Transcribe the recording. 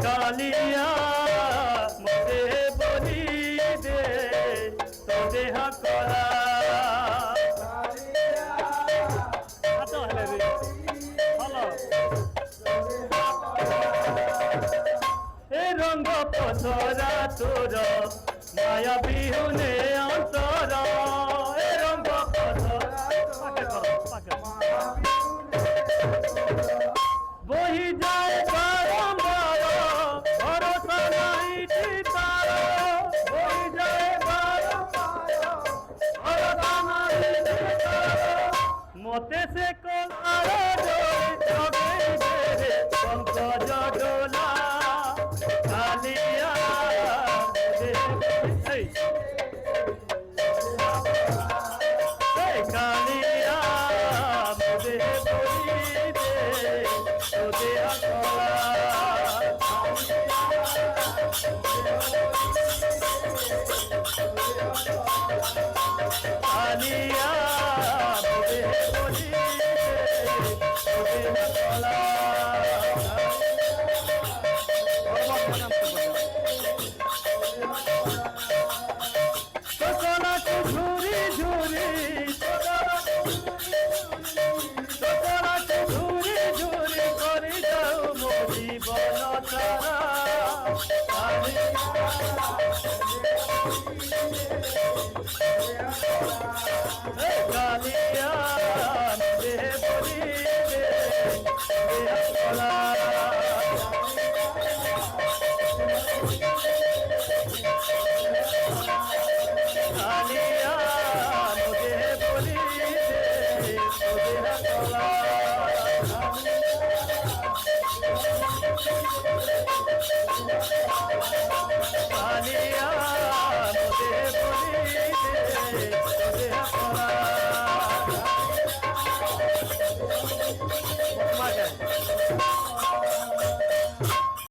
কালিয়া মতে বলি দে তো দেহ করা এ রঙ্গ পথরা তোর মায়া বিহুনে অন্তর এ রঙ্গ বহি যায় বারম্বার ভরসা নাই তার বহি যায় বারম্বার ভরসা নাই মতে সে কলার জগে বেড়ে পঙ্কজ ডোলা কালিয়া কালিয়া মোদে বলিবে তোদে আকলা কালিয়া মোদে বলিবে তোদে আকলা ঝুরি ঝুরি ঝুরি ঝুরি করে যাও মো জীবন তারা